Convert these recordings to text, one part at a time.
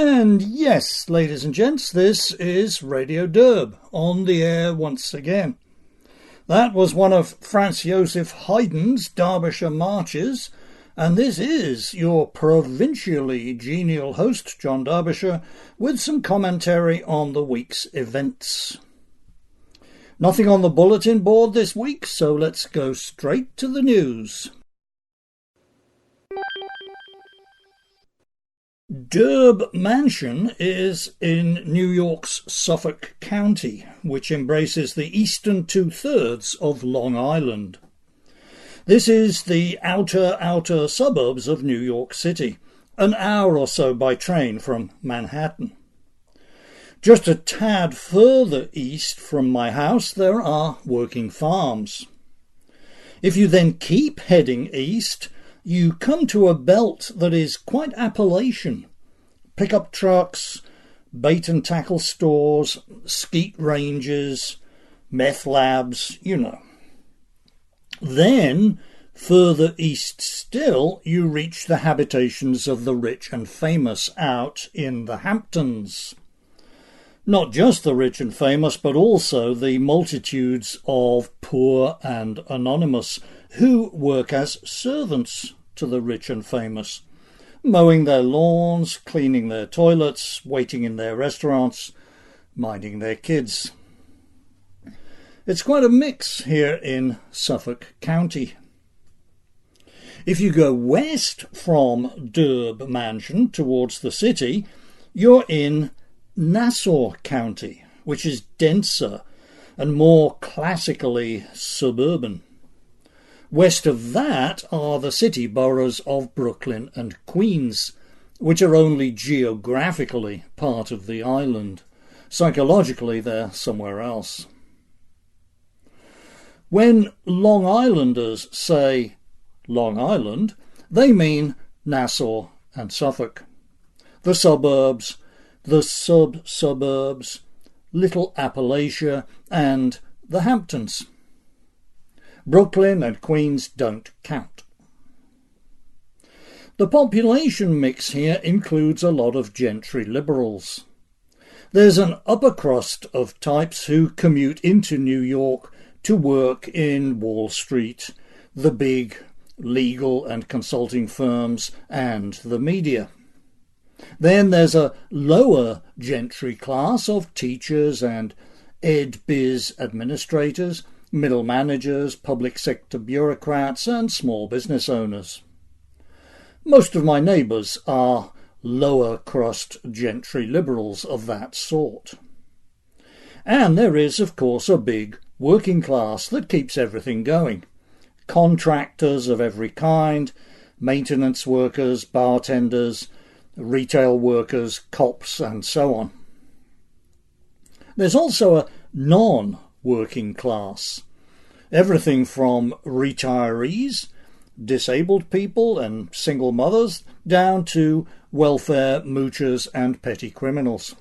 And yes, ladies and gents, this is Radio Derb, on the air once again. That was one of Franz Joseph Haydn's Derbyshire marches, and this is your provincially genial host, John Derbyshire, with some commentary on the week's events. Nothing on the bulletin board this week, so let's go straight to the news. Derb Mansion is in New York's Suffolk County, which embraces the eastern two-thirds of Long Island. This is the outer suburbs of New York City, an hour or so by train from Manhattan. Just a tad further east from my house there are working farms. If you then keep heading east, you come to a belt that is quite Appalachian. Pickup trucks, bait and tackle stores, skeet ranges, meth labs, you know. Then, further east still, you reach the habitations of the rich and famous out in the Hamptons. Not just the rich and famous, but also the multitudes of poor and anonymous who work as servants to the rich and famous, mowing their lawns, cleaning their toilets, waiting in their restaurants, minding their kids. It's quite a mix here in Suffolk County. If you go west from Derb Mansion towards the city, you're in Nassau County, which is denser and more classically suburban. West of that are the city boroughs of Brooklyn and Queens, which are only geographically part of the island. Psychologically, they're somewhere else. When Long Islanders say Long Island, they mean Nassau and Suffolk. The suburbs, the sub-suburbs, Little Appalachia, and the Hamptons. Brooklyn and Queens don't count. The population mix here includes a lot of gentry liberals. There's an upper crust of types who commute into New York to work in Wall Street, the big legal and consulting firms, and the media. Then there's a lower gentry class of teachers and ed-biz administrators, middle managers, public sector bureaucrats, and small business owners. Most of my neighbours are lower crust gentry liberals of that sort. And there is, of course, a big working class that keeps everything going. Contractors of every kind, maintenance workers, bartenders, retail workers, cops, and so on. There's also a non-working class. Everything from retirees, disabled people and single mothers, down to welfare moochers and petty criminals.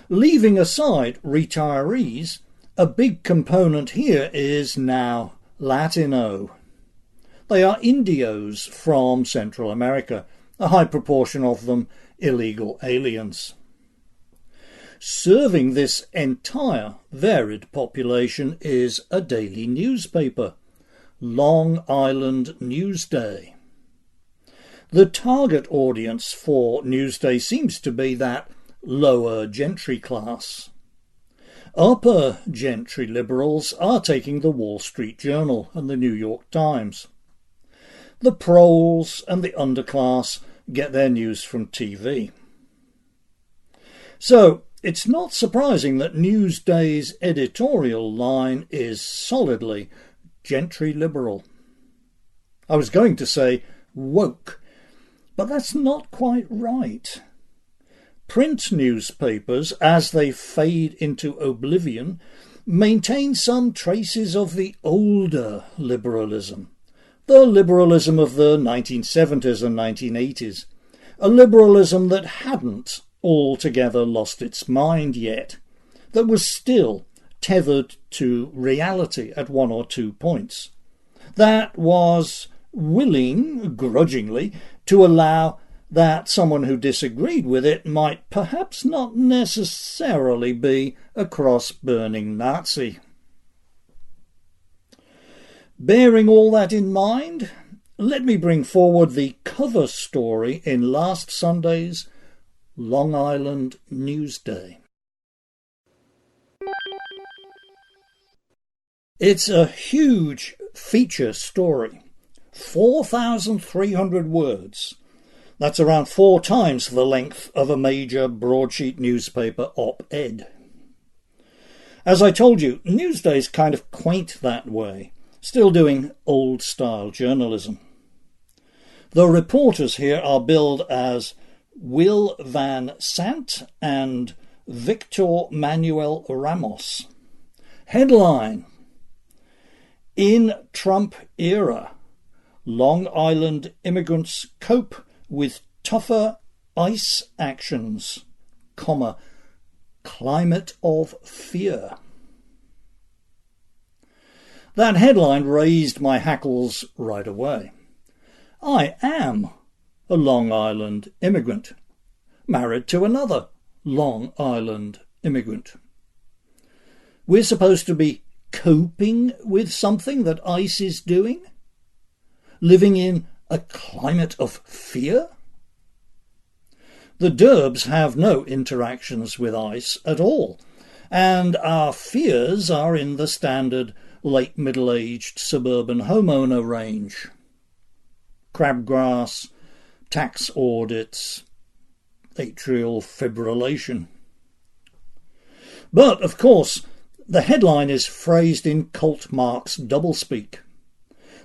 Leaving aside retirees, a big component here is now Latino. They are Indios from Central America, a high proportion of them illegal aliens. Serving this entire varied population is a daily newspaper, Long Island Newsday. The target audience for Newsday seems to be that lower gentry class. Upper gentry liberals are taking the Wall Street Journal and the New York Times. The proles and the underclass get their news from TV. So, it's not surprising that Newsday's editorial line is solidly gentry liberal. I was going to say woke, but that's not quite right. Print newspapers, as they fade into oblivion, maintain some traces of the older liberalism, the liberalism of the 1970s and 1980s, a liberalism that hadn't altogether lost its mind yet, that was still tethered to reality at one or two points, that was willing, grudgingly, to allow that someone who disagreed with it might perhaps not necessarily be a cross-burning Nazi. Bearing all that in mind, let me bring forward the cover story in last Sunday's Long Island Newsday. It's a huge feature story, 4,300 words. That's around 4 times the length of a major broadsheet newspaper op-ed. As I told you, Newsday's kind of quaint that way, still doing old-style journalism. The reporters here are billed as Will Van Sant and Victor Manuel Ramos. Headline: In Trump era, Long Island immigrants cope with tougher ICE actions, climate of fear. That headline raised my hackles right away. I am a Long Island immigrant, married to another Long Island immigrant. We're supposed to be coping with something that ICE is doing? Living in a climate of fear? The Derbs have no interactions with ICE at all, and our fears are in the standard late middle-aged suburban homeowner range. Crabgrass, tax audits, atrial fibrillation. But, of course, the headline is phrased in Colt Marx doublespeak.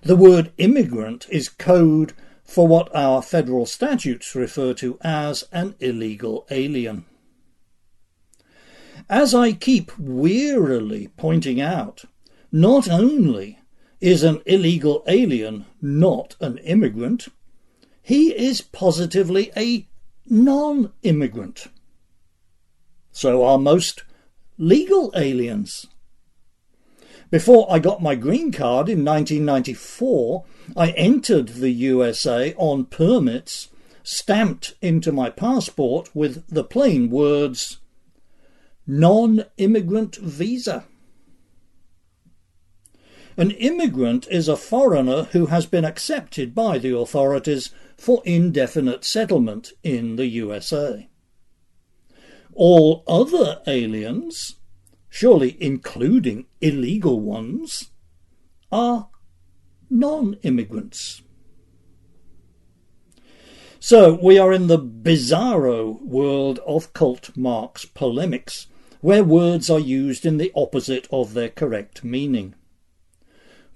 The word immigrant is code for what our federal statutes refer to as an illegal alien. As I keep wearily pointing out, not only is an illegal alien not an immigrant, he is positively a non-immigrant. So are most legal aliens. Before I got my green card in 1994, I entered the USA on permits stamped into my passport with the plain words, non-immigrant visa. An immigrant is a foreigner who has been accepted by the authorities for indefinite settlement in the USA. All other aliens, surely including illegal ones, are non-immigrants. So we are in the bizarro world of Colt Marx polemics, where words are used in the opposite of their correct meaning.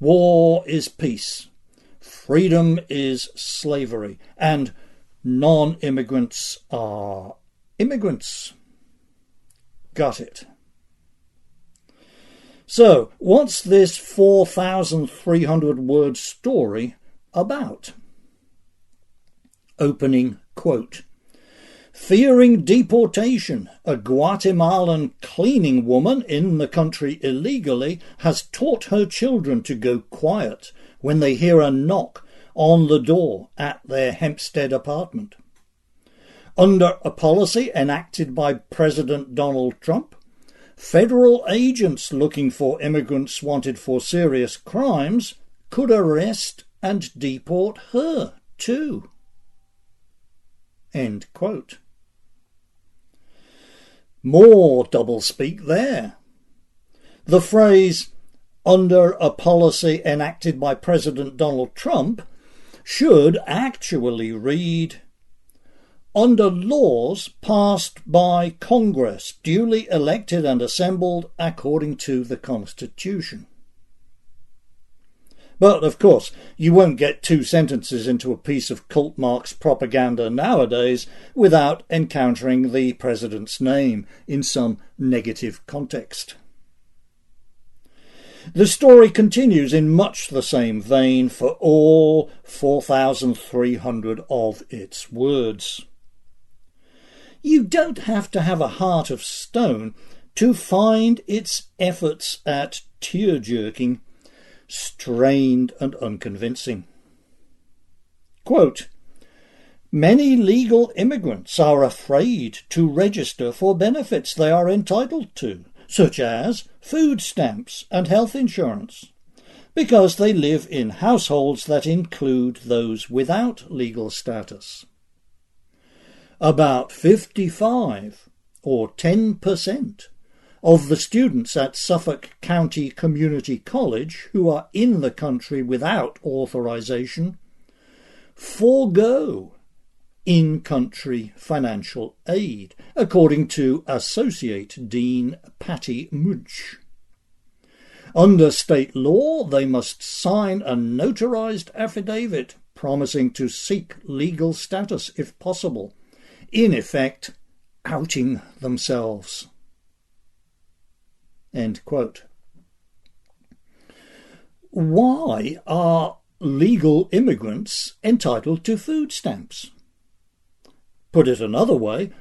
War is peace, freedom is slavery, and non-immigrants are immigrants. Got it. So, what's this 4,300 word story about? Opening quote. Fearing deportation, a Guatemalan cleaning woman in the country illegally has taught her children to go quiet when they hear a knock on the door at their Hempstead apartment. Under a policy enacted by President Donald Trump, federal agents looking for immigrants wanted for serious crimes could arrest and deport her too. End quote. More doublespeak there. The phrase, under a policy enacted by President Donald Trump, should actually read, under laws passed by Congress, duly elected and assembled according to the Constitution. But, of course, you won't get 2 sentences into a piece of Colt Marx propaganda nowadays without encountering the president's name in some negative context. The story continues in much the same vein for all 4,300 of its words. You don't have to have a heart of stone to find its efforts at tear-jerking strained and unconvincing. Quote, Many legal immigrants are afraid to register for benefits they are entitled to, such as food stamps and health insurance, because they live in households that include those without legal status. About 55, or 10%, of the students at Suffolk County Community College who are in the country without authorisation forego in-country financial aid, according to Associate Dean Patty Munch. Under state law, they must sign a notarised affidavit promising to seek legal status if possible, in effect outing themselves. End quote. Why are legal immigrants entitled to food stamps? Put it another way,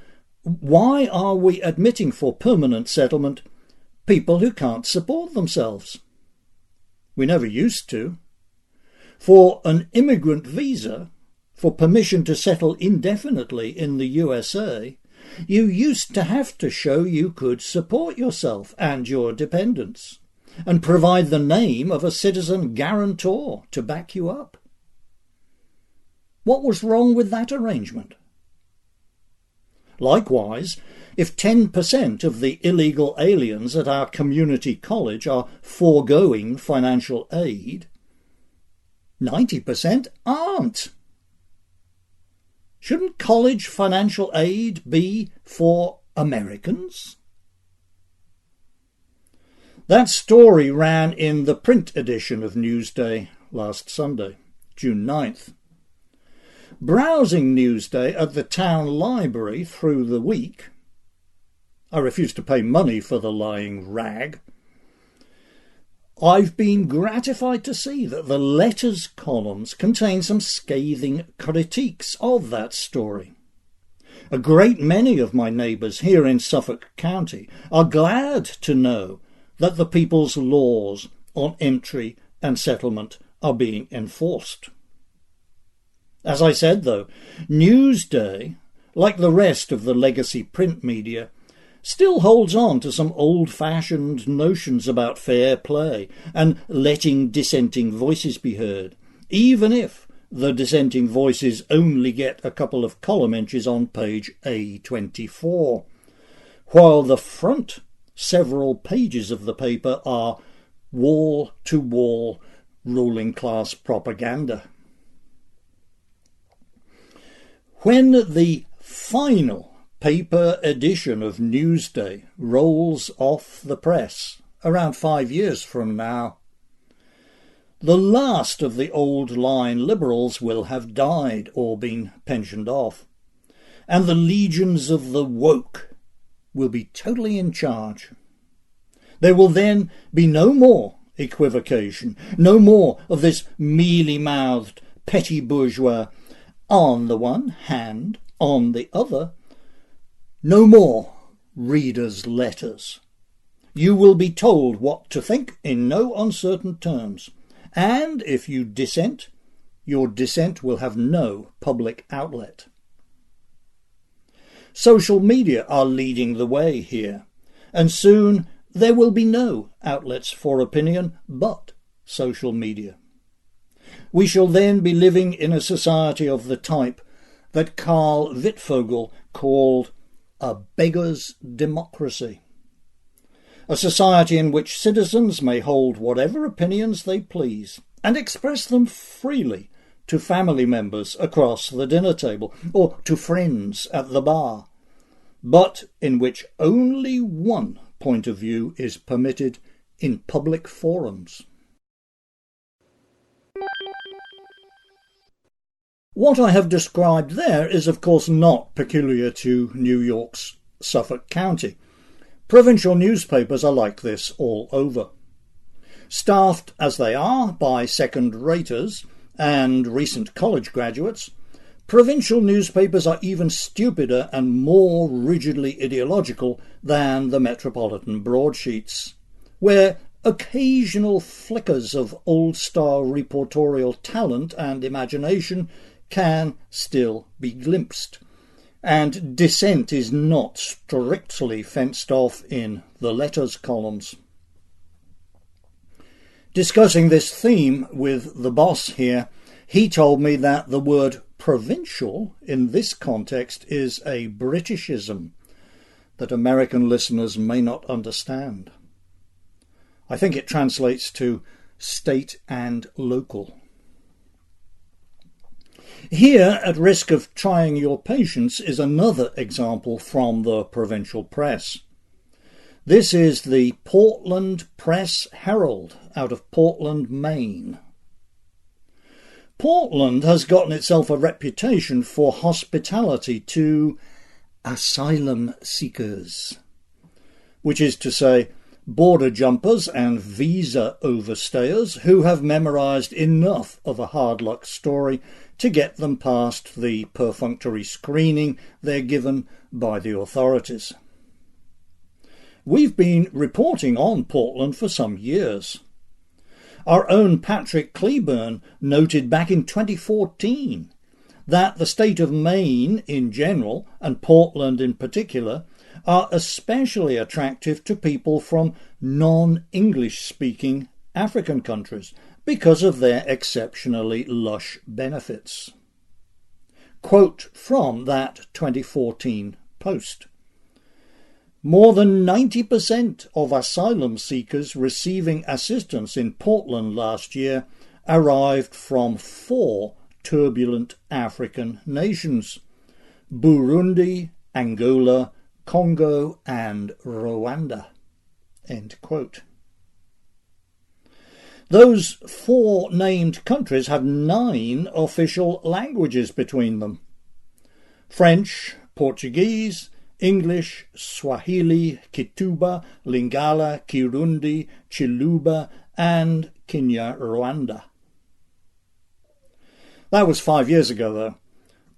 why are we admitting for permanent settlement people who can't support themselves? We never used to. For an immigrant visa, for permission to settle indefinitely in the USA, you used to have to show you could support yourself and your dependents, and provide the name of a citizen guarantor to back you up. What was wrong with that arrangement? Likewise, if 10% of the illegal aliens at our community college are foregoing financial aid, 90% aren't. Shouldn't college financial aid be for Americans? That story ran in the print edition of Newsday last Sunday, June 9th. Browsing Newsday at the town library through the week, I refuse to pay money for the lying rag, I've been gratified to see that the letters columns contain some scathing critiques of that story. A great many of my neighbours here in Suffolk County are glad to know that the people's laws on entry and settlement are being enforced. As I said, though, Newsday, like the rest of the legacy print media, still holds on to some old-fashioned notions about fair play and letting dissenting voices be heard, even if the dissenting voices only get a couple of column inches on page A24, while the front several pages of the paper are wall-to-wall ruling class propaganda. When the final paper edition of Newsday rolls off the press around 5 years from now, the last of the old line liberals will have died or been pensioned off, and the legions of the woke will be totally in charge. There will then be no more equivocation, no more of this mealy-mouthed petty bourgeois on the one hand, on the other. No more readers' letters. You will be told what to think in no uncertain terms, and if you dissent, your dissent will have no public outlet. Social media are leading the way here, and soon there will be no outlets for opinion but social media. We shall then be living in a society of the type that Karl Wittfogel called a beggar's democracy. A society in which citizens may hold whatever opinions they please and express them freely to family members across the dinner table or to friends at the bar, but in which only one point of view is permitted in public forums. What I have described there is of course not peculiar to New York's Suffolk County. Provincial newspapers are like this all over. Staffed as they are by second-raters and recent college graduates, provincial newspapers are even stupider and more rigidly ideological than the metropolitan broadsheets, where occasional flickers of old-style reportorial talent and imagination can still be glimpsed, and dissent is not strictly fenced off in the letters columns. Discussing this theme with the boss here, he told me that the word provincial in this context is a Britishism that American listeners may not understand. I think it translates to state and local. Here, at risk of trying your patience, is another example from the provincial press. This is the Portland Press Herald out of Portland, Maine. Portland has gotten itself a reputation for hospitality to asylum seekers, which is to say, border jumpers and visa overstayers who have memorised enough of a hard luck story to get them past the perfunctory screening they're given by the authorities. We've been reporting on Portland for some years. Our own Patrick Cleburne noted back in 2014 that the state of Maine in general, and Portland in particular, are especially attractive to people from non-English speaking African countries because of their exceptionally lush benefits. Quote from that 2014 post. More than 90% of asylum seekers receiving assistance in Portland last year arrived from 4 turbulent African nations: Burundi, Angola, Congo and Rwanda. End quote. Those 4 named countries have 9 official languages between them: French, Portuguese, English, Swahili, Kituba, Lingala, Kirundi, Chiluba and Kinyarwanda. That was 5 years ago, though.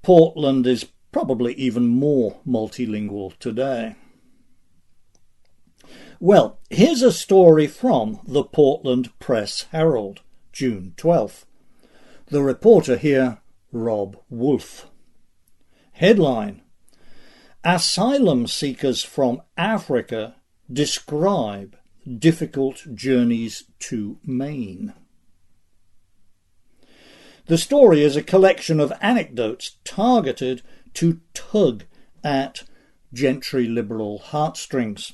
Portland is probably even more multilingual today. Well, here's a story from the Portland Press Herald, June 12th. The reporter here, Rob Wolfe. Headline: Asylum seekers from Africa describe difficult journeys to Maine. The story is a collection of anecdotes targeted to tug at gentry liberal heartstrings.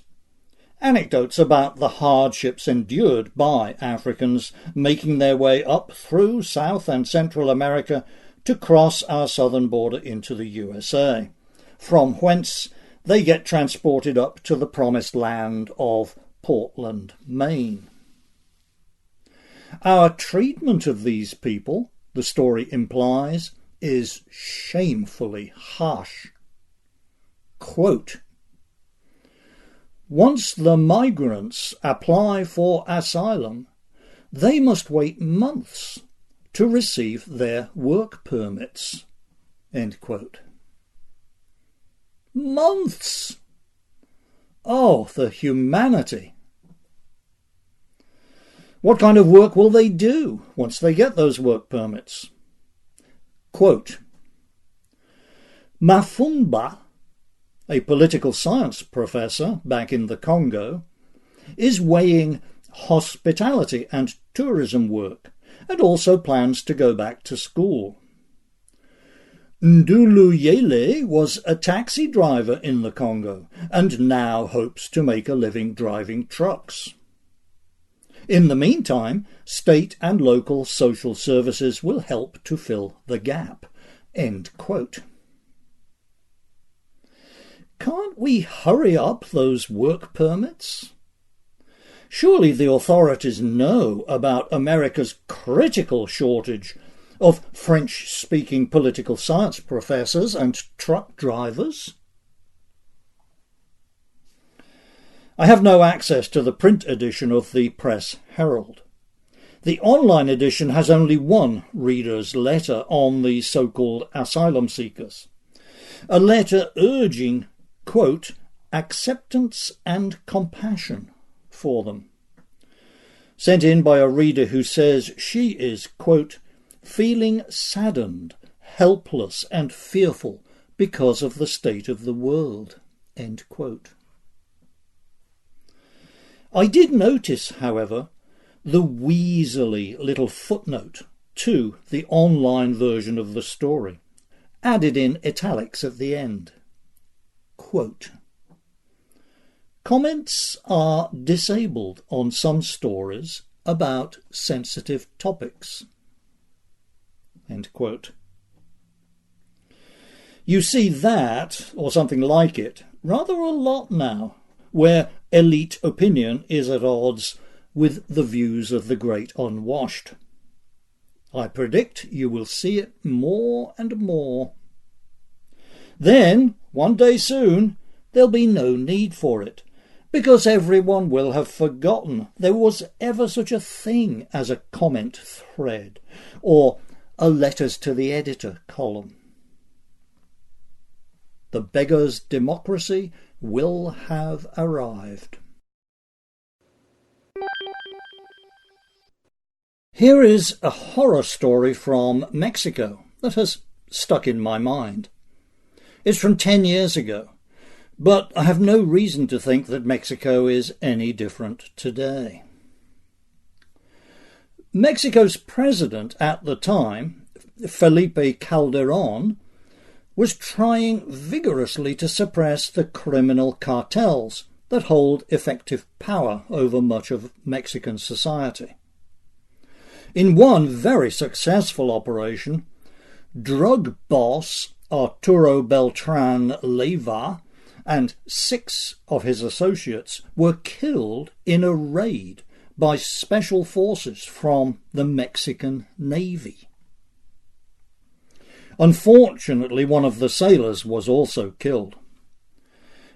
Anecdotes about the hardships endured by Africans making their way up through South and Central America to cross our southern border into the USA, from whence they get transported up to the promised land of Portland, Maine. Our treatment of these people, the story implies, is shamefully harsh. Quote, once the migrants apply for asylum, they must wait months to receive their work permits. End quote. Months! Oh, the humanity! What kind of work will they do once they get those work permits? Quote, Mafumba, a political science professor back in the Congo, is weighing hospitality and tourism work and also plans to go back to school. Nduluyele was a taxi driver in the Congo and now hopes to make a living driving trucks. In the meantime, state and local social services will help to fill the gap. End quote. Can't we hurry up those work permits? Surely the authorities know about America's critical shortage of French-speaking political science professors and truck drivers. I have no access to the print edition of the Press Herald. The online edition has only one reader's letter on the so-called asylum seekers. A letter urging, quote, acceptance and compassion for them. Sent in by a reader who says she is, quote, feeling saddened, helpless and fearful because of the state of the world." End quote. I did notice, however, the weaselly little footnote to the online version of the story, added in italics at the end. Quote, "Comments are disabled on some stories about sensitive topics." End quote. You see that, or something like it, rather a lot now, where elite opinion is at odds with the views of the great unwashed. I predict you will see it more and more. Then, one day soon, there'll be no need for it, because everyone will have forgotten there was ever such a thing as a comment thread or a letters to the editor column. The beggar's democracy will have arrived. Here is a horror story from Mexico that has stuck in my mind. It's from 10 years ago, but I have no reason to think that Mexico is any different today. Mexico's president at the time, Felipe Calderón, was trying vigorously to suppress the criminal cartels that hold effective power over much of Mexican society. In one very successful operation, drug boss Arturo Beltran Leyva and 6 of his associates were killed in a raid by special forces from the Mexican Navy. Unfortunately, one of the sailors was also killed.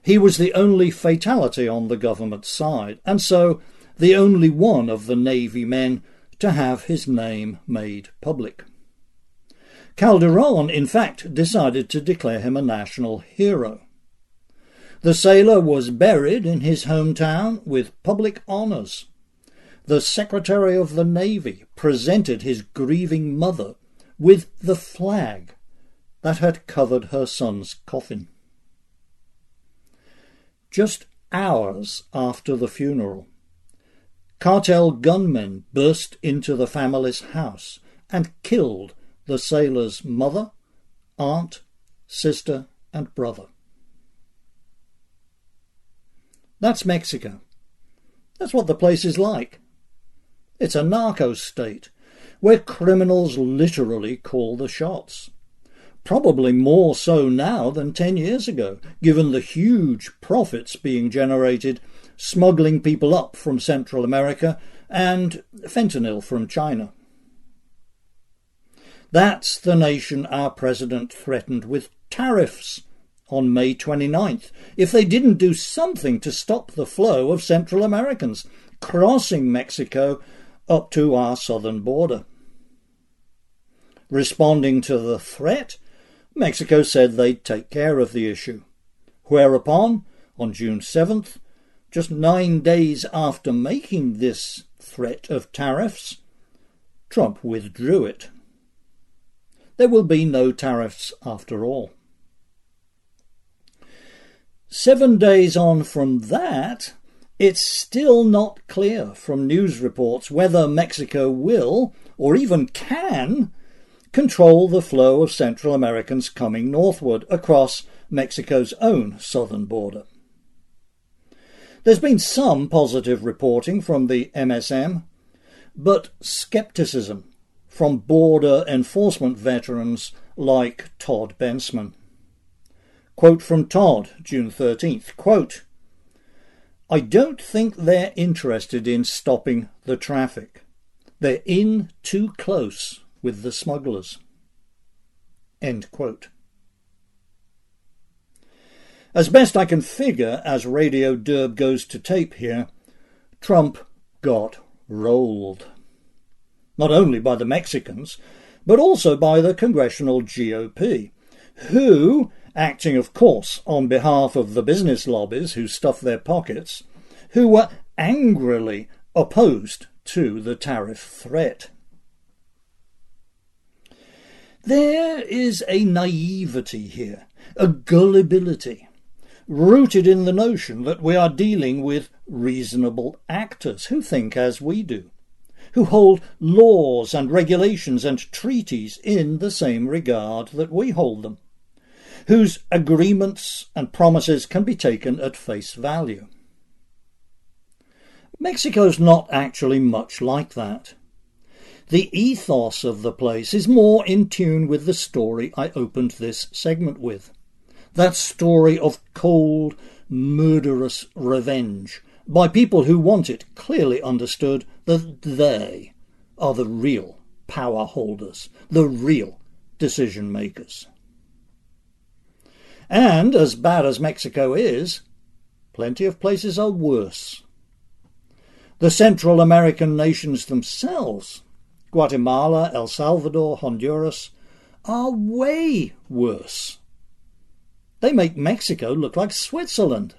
He was the only fatality on the government side, and so the only one of the Navy men to have his name made public. Calderón, in fact, decided to declare him a national hero. The sailor was buried in his hometown with public honours. The Secretary of the Navy presented his grieving mother with the flag that had covered her son's coffin. Just hours after the funeral, cartel gunmen burst into the family's house and killed the sailor's mother, aunt, sister, and brother. That's Mexico. That's what the place is like. It's a narco state where criminals literally call the shots. Probably more so now than 10 years ago, given the huge profits being generated smuggling people up from Central America and fentanyl from China. That's the nation our president threatened with tariffs on May 29th if they didn't do something to stop the flow of Central Americans crossing Mexico up to our southern border. Responding to the threat, Mexico said they'd take care of the issue, whereupon, on June 7th, just 9 days after making this threat of tariffs, Trump withdrew it. There will be no tariffs after all. 7 days on from that, it's still not clear from news reports whether Mexico will, or even can, control the flow of Central Americans coming northward across Mexico's own southern border. There's been some positive reporting from the MSM, but scepticism from border enforcement veterans like Todd Bensman. Quote from Todd, June 13th, quote, "I don't think they're interested in stopping the traffic. They're in too close with the smugglers." End quote. As best I can figure, as Radio Derb goes to tape here, Trump got rolled. Not only by the Mexicans, but also by the congressional GOP, who, acting of course on behalf of the business lobbies who stuff their pockets, who were angrily opposed to the tariff threat. There is a naivety here, a gullibility, rooted in the notion that we are dealing with reasonable actors who think as we do, who hold laws and regulations and treaties in the same regard that we hold them, whose agreements and promises can be taken at face value. Mexico's not actually much like that. The ethos of the place is more in tune with the story I opened this segment with. That story of cold, murderous revenge by people who want it clearly understood that they are the real power holders, the real decision makers. And as bad as Mexico is, plenty of places are worse. The Central American nations themselves, Guatemala, El Salvador, Honduras, are way worse. They make Mexico look like Switzerland.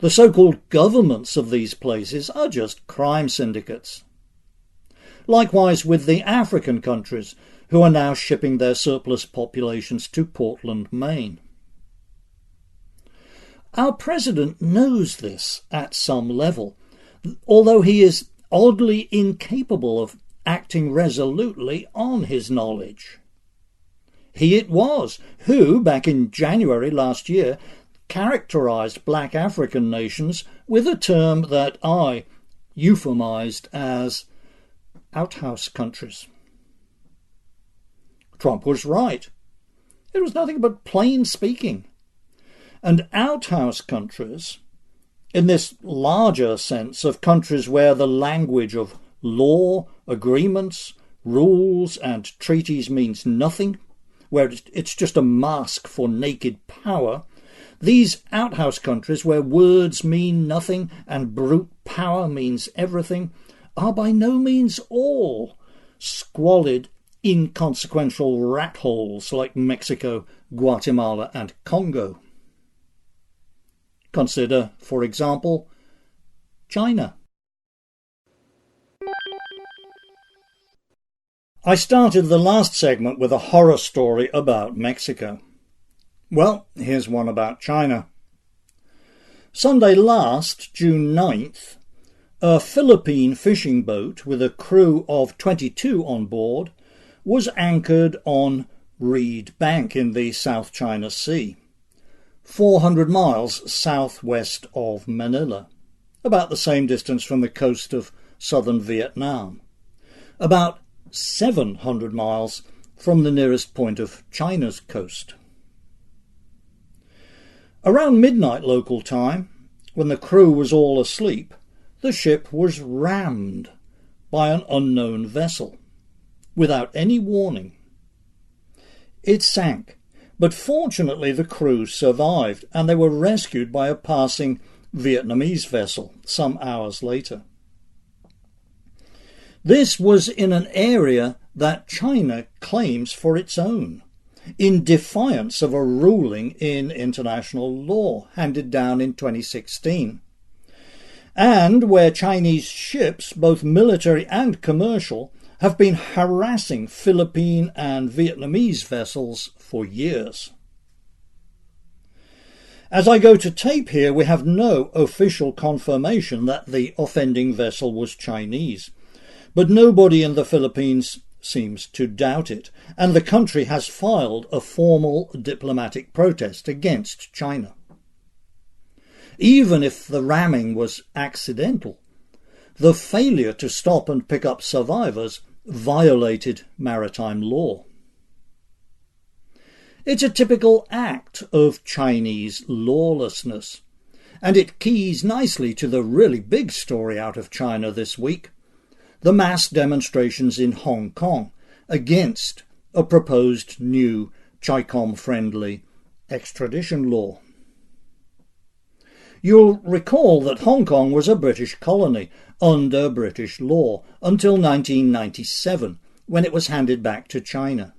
The so-called governments of these places are just crime syndicates. Likewise with the African countries, who are now shipping their surplus populations to Portland, Maine. Our president knows this at some level, although he is oddly incapable of acting resolutely on his knowledge. He it was who, back in January last year, characterised black African nations with a term that I euphemised as outhouse countries. Trump was right. It was nothing but plain speaking. And outhouse countries, in this larger sense of countries where the language of law, agreements, rules and treaties means nothing, where it's just a mask for naked power, these outhouse countries where words mean nothing and brute power means everything, are by no means all squalid, inconsequential rat holes like Mexico, Guatemala and Congo. Consider, for example, China. I started the last segment with a horror story about Mexico. Well, here's one about China. Sunday last, June 9th, a Philippine fishing boat with a crew of 22 on board was anchored on Reed Bank in the South China Sea, 400 miles southwest of Manila, about the same distance from the coast of southern Vietnam, about 700 miles from the nearest point of China's coast. Around midnight local time, when the crew was all asleep, the ship was rammed by an unknown vessel, without any warning. It sank, but fortunately the crew survived, and they were rescued by a passing Vietnamese vessel some hours later. This was in an area that China claims for its own, in defiance of a ruling in international law handed down in 2016, and where Chinese ships, both military and commercial, have been harassing Philippine and Vietnamese vessels for years. As I go to tape here, we have no official confirmation that the offending vessel was Chinese, but nobody in the Philippines seems to doubt it, and the country has filed a formal diplomatic protest against China. Even if the ramming was accidental, the failure to stop and pick up survivors violated maritime law. It's a typical act of Chinese lawlessness, and it keys nicely to the really big story out of China this week: the mass demonstrations in Hong Kong against a proposed new CHICOM-friendly extradition law. You'll recall that Hong Kong was a British colony under British law until 1997, when it was handed back to China.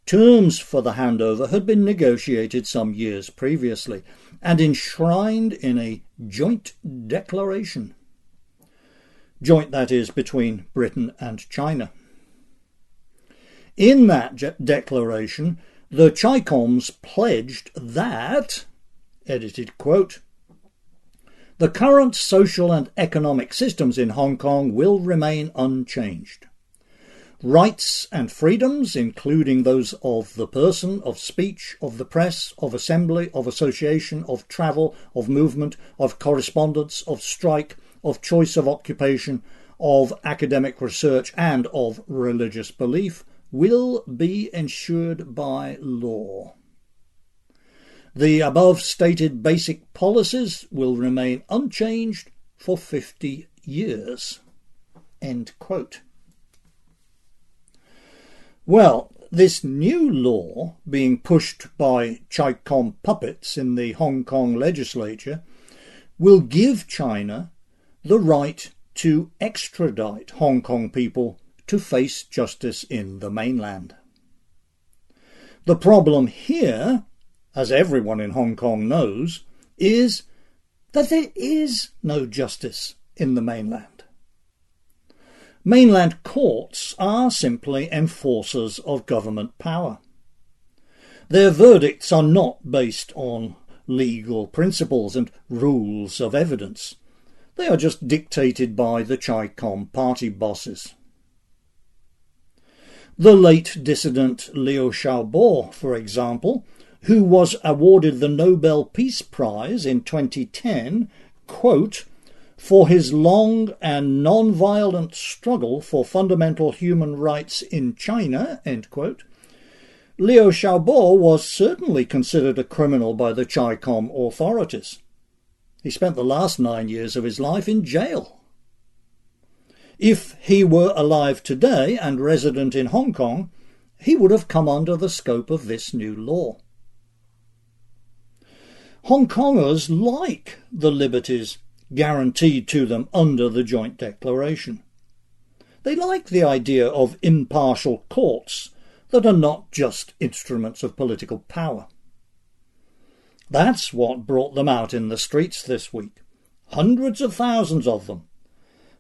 Terms for the handover had been negotiated some years previously and enshrined in a joint declaration. Joint, that is, between Britain and China. In that declaration, the Chi-Coms pledged that, edited quote, "The current social and economic systems in Hong Kong will remain unchanged. Rights and freedoms, including those of the person, of speech, of the press, of assembly, of association, of travel, of movement, of correspondence, of strike, of choice of occupation, of academic research, and of religious belief, will be ensured by law. The above stated basic policies will remain unchanged for 50 years." End quote. Well, this new law, being pushed by Chi-Com puppets in the Hong Kong legislature, will give China the right to extradite Hong Kong people to face justice in the mainland. The problem here, as everyone in Hong Kong knows, is that there is no justice in the mainland. Mainland courts are simply enforcers of government power. Their verdicts are not based on legal principles and rules of evidence. They are just dictated by the Chi-Com party bosses. The late dissident Liu Xiaobo, for example, who was awarded the Nobel Peace Prize in 2010, quote, "for his long and non-violent struggle for fundamental human rights in China," end quote, Liu Xiaobo was certainly considered a criminal by the Chi-Com authorities. He spent the last 9 years of his life in jail. If he were alive today and resident in Hong Kong, he would have come under the scope of this new law. Hong Kongers like the liberties guaranteed to them under the joint declaration. They like the idea of impartial courts that are not just instruments of political power. That's what brought them out in the streets this week. Hundreds of thousands of them.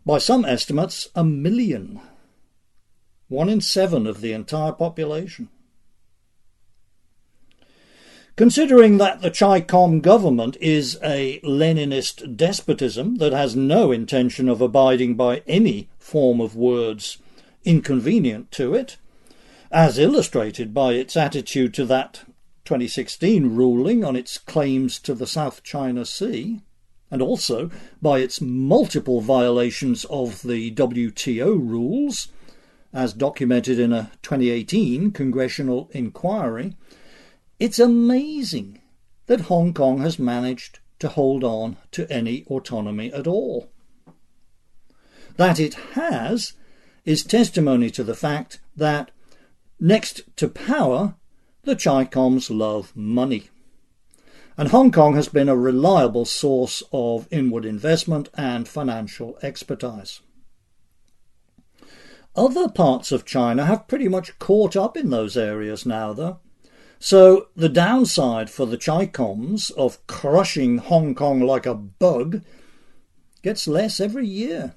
By some estimates, 1 million. 1 in 7 of the entire population. Considering that the Chi-Com government is a Leninist despotism that has no intention of abiding by any form of words inconvenient to it, as illustrated by its attitude to that 2016 ruling on its claims to the South China Sea, and also by its multiple violations of the WTO rules, as documented in a 2018 congressional inquiry, it's amazing that Hong Kong has managed to hold on to any autonomy at all. That it has is testimony to the fact that, next to power, the Chi-Coms love money. And Hong Kong has been a reliable source of inward investment and financial expertise. Other parts of China have pretty much caught up in those areas now, though. So the downside for the Chi-Coms of crushing Hong Kong like a bug gets less every year.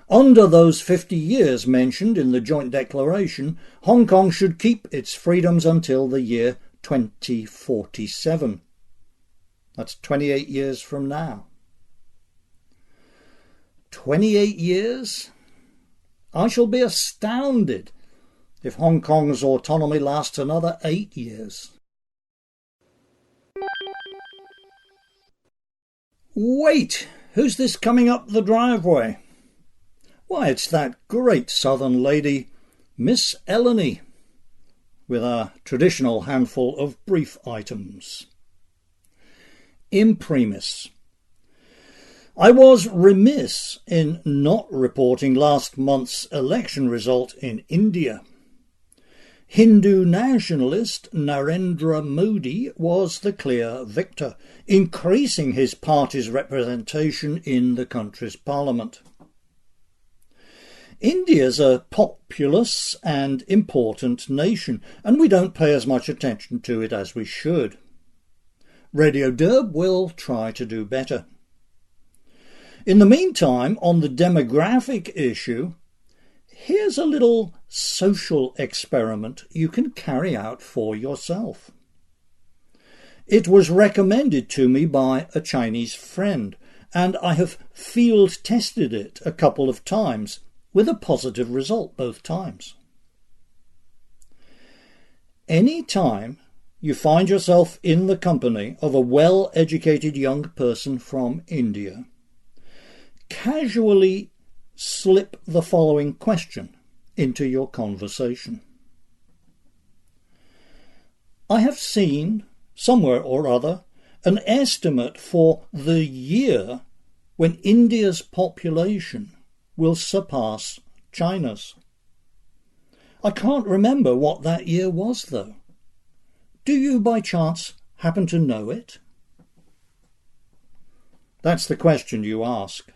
Under those 50 years mentioned in the joint declaration, Hong Kong should keep its freedoms until the year 2047. That's 28 years from now. 28 years? I shall be astounded if Hong Kong's autonomy lasts another 8 years. Wait! Who's this coming up the driveway? Why, it's that great southern lady, Miss Eleni, with our traditional handful of brief items. Imprimis. I was remiss in not reporting last month's election result in India. Hindu nationalist Narendra Modi was the clear victor, increasing his party's representation in the country's parliament. India's a populous and important nation, and we don't pay as much attention to it as we should. Radio Derb will try to do better. In the meantime, on the demographic issue, Here's a little social experiment you can carry out for yourself. It was recommended to me by a Chinese friend, and I have field tested it a couple of times, with a positive result both times. Any time you find yourself in the company of a well-educated young person from India, casually slip the following question into your conversation. I have seen, somewhere or other, an estimate for the year when India's population will surpass China's. I can't remember what that year was, though. Do you, by chance, happen to know it? That's the question you ask.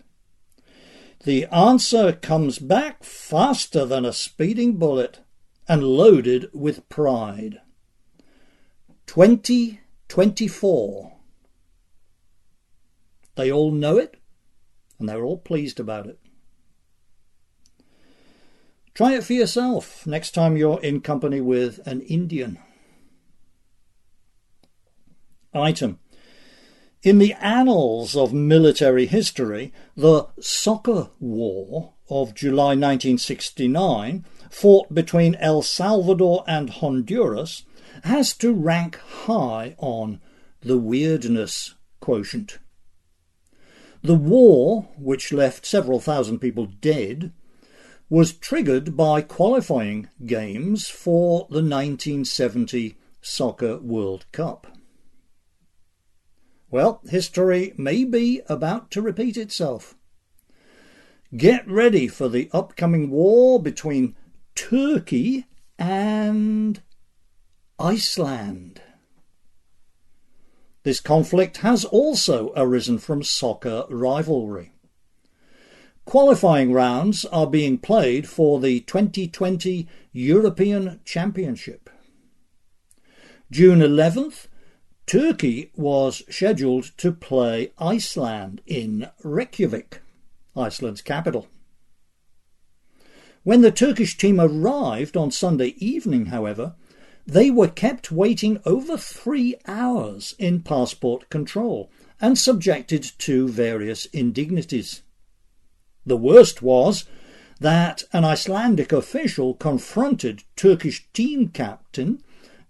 The answer comes back faster than a speeding bullet and loaded with pride. 2024. They all know it, and they're all pleased about it. Try it for yourself next time you're in company with an Indian. Item. In the annals of military history, the Soccer War of July 1969, fought between El Salvador and Honduras, has to rank high on the weirdness quotient. The war, which left several thousand people dead, was triggered by qualifying games for the 1970 Soccer World Cup. Well, history may be about to repeat itself. Get ready for the upcoming war between Turkey and Iceland. This conflict has also arisen from soccer rivalry. Qualifying rounds are being played for the 2020 European Championship. June 11th, Turkey was scheduled to play Iceland in Reykjavik, Iceland's capital. When the Turkish team arrived on Sunday evening, however, they were kept waiting over 3 hours in passport control and subjected to various indignities. The worst was that an Icelandic official confronted Turkish team captain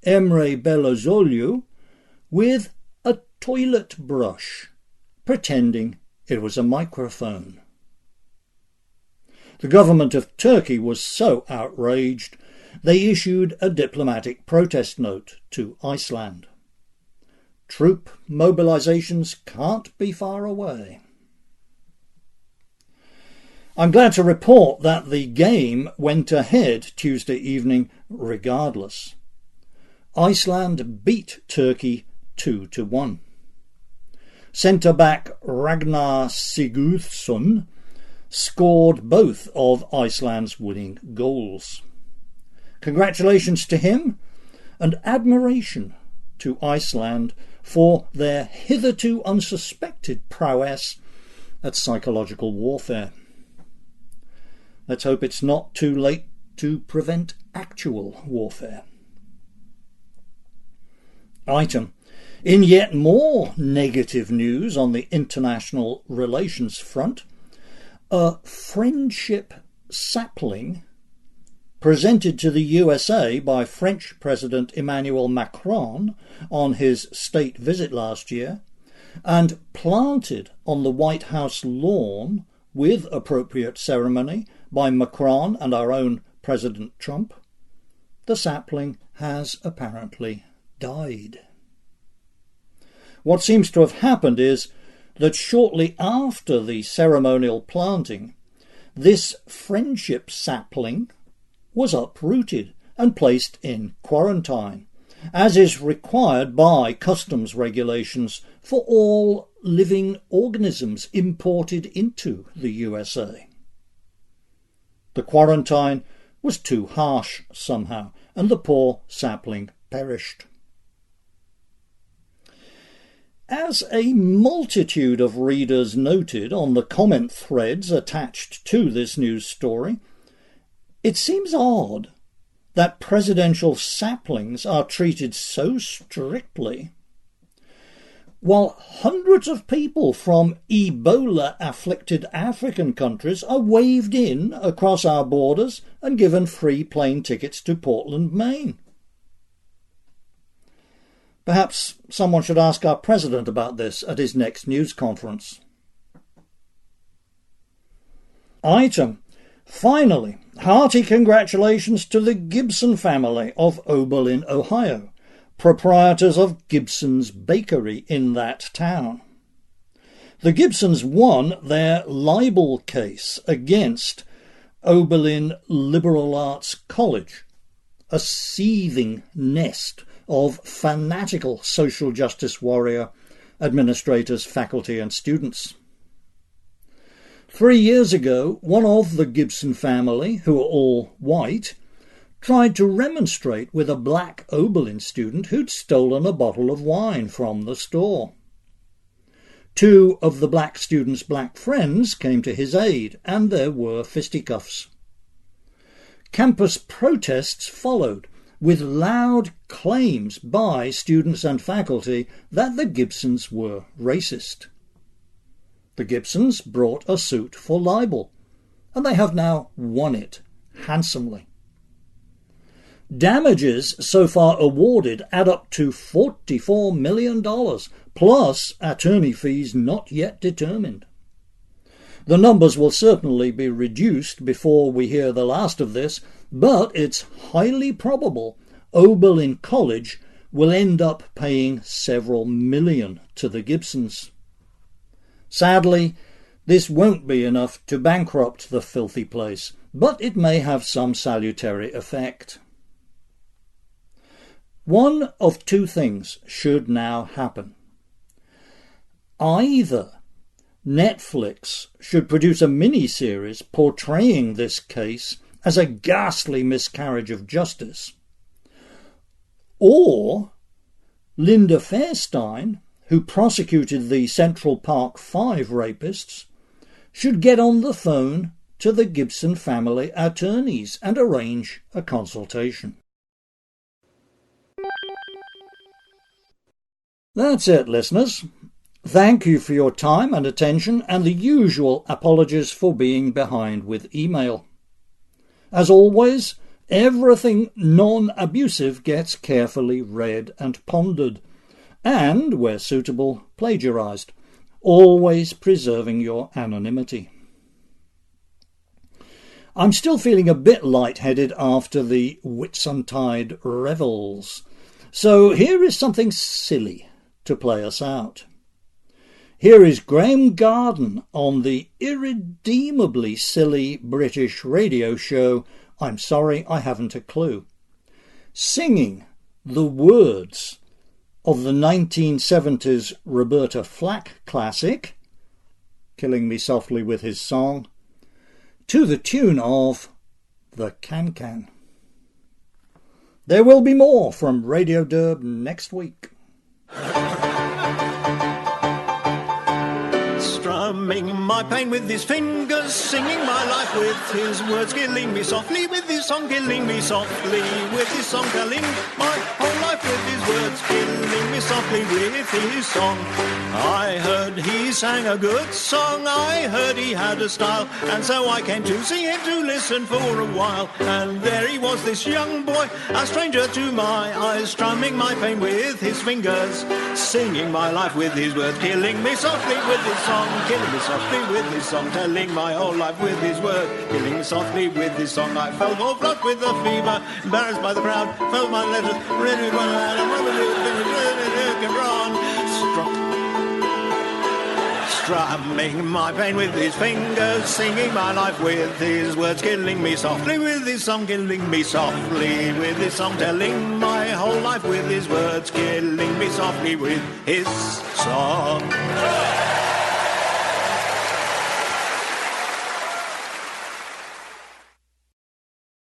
Emre Belözoğlu with a toilet brush, pretending it was a microphone. The government of Turkey was so outraged they issued a diplomatic protest note to Iceland. Troop mobilisations can't be far away. I'm glad to report that the game went ahead Tuesday evening regardless. Iceland beat Turkey 2-1. Centre-back Ragnar Sigurðsson scored both of Iceland's winning goals. Congratulations to him, and admiration to Iceland for their hitherto unsuspected prowess at psychological warfare. Let's hope it's not too late to prevent actual warfare. Item. In yet more negative news on the international relations front, a friendship sapling presented to the USA by French President Emmanuel Macron on his state visit last year, and planted on the White House lawn with appropriate ceremony by Macron and our own President Trump, the sapling has apparently died. What seems to have happened is that shortly after the ceremonial planting, this friendship sapling was uprooted and placed in quarantine, as is required by customs regulations for all living organisms imported into the USA. The quarantine was too harsh somehow, and the poor sapling perished. As a multitude of readers noted on the comment threads attached to this news story, It seems odd that presidential saplings are treated so strictly, while hundreds of people from Ebola-afflicted African countries are waved in across our borders and given free plane tickets to Portland, Maine. Perhaps someone should ask our president about this at his next news conference. Item. Finally, hearty congratulations to the Gibson family of Oberlin, Ohio, proprietors of Gibson's Bakery in that town. The Gibsons won their libel case against Oberlin Liberal Arts College, a seething nest of fanatical social justice warrior administrators, faculty and students. 3 years ago, one of the Gibson family, who are all white, tried to remonstrate with a black Oberlin student who'd stolen a bottle of wine from the store. 2 of the black student's black friends came to his aid, and there were fisticuffs. Campus protests followed, with loud claims by students and faculty that the Gibsons were racist. The Gibsons brought a suit for libel, and they have now won it handsomely. Damages so far awarded add up to $44 million, plus attorney fees not yet determined. The numbers will certainly be reduced before we hear the last of this, but it's highly probable Oberlin College will end up paying several million to the Gibsons. Sadly, this won't be enough to bankrupt the filthy place, but it may have some salutary effect. One of 2 things should now happen. Either Netflix should produce a mini-series portraying this case as a ghastly miscarriage of justice, or Linda Fairstein, who prosecuted the Central Park 5 rapists, should get on the phone to the Gibson family attorneys and arrange a consultation. That's it, listeners. Thank you for your time and attention, and the usual apologies for being behind with email. As always, everything non-abusive gets carefully read and pondered, and, where suitable, plagiarised, always preserving your anonymity. I'm still feeling a bit lightheaded after the Whitsuntide revels, so here is something silly to play us out. Here is Graham Garden on the irredeemably silly British radio show I'm Sorry I Haven't a Clue, singing the words of the 1970s Roberta Flack classic, Killing Me Softly with His Song, to the tune of The Can-Can. There will be more from Radio Derb next week. Strumming my pain with his fingers, singing my life with his words, killing me softly with his song, killing me softly with his song, telling my whole life with his words, killing me softly with his song. I heard he sang a good song, I heard he had a style, and so I came to see him to listen for a while. And there he was, this young boy, a stranger to my eyes, strumming my pain with his fingers, singing my life with his words, killing me softly with his song, killing me softly with his song, telling my whole life with his words, killing me softly with his song. I felt all flushed with the fever, embarrassed by the crowd, felt my letters ready to run, strumming my pain with his fingers, singing my life with his words, killing me softly with his song, killing me softly with his song, telling my whole life with his words, killing me softly with his song.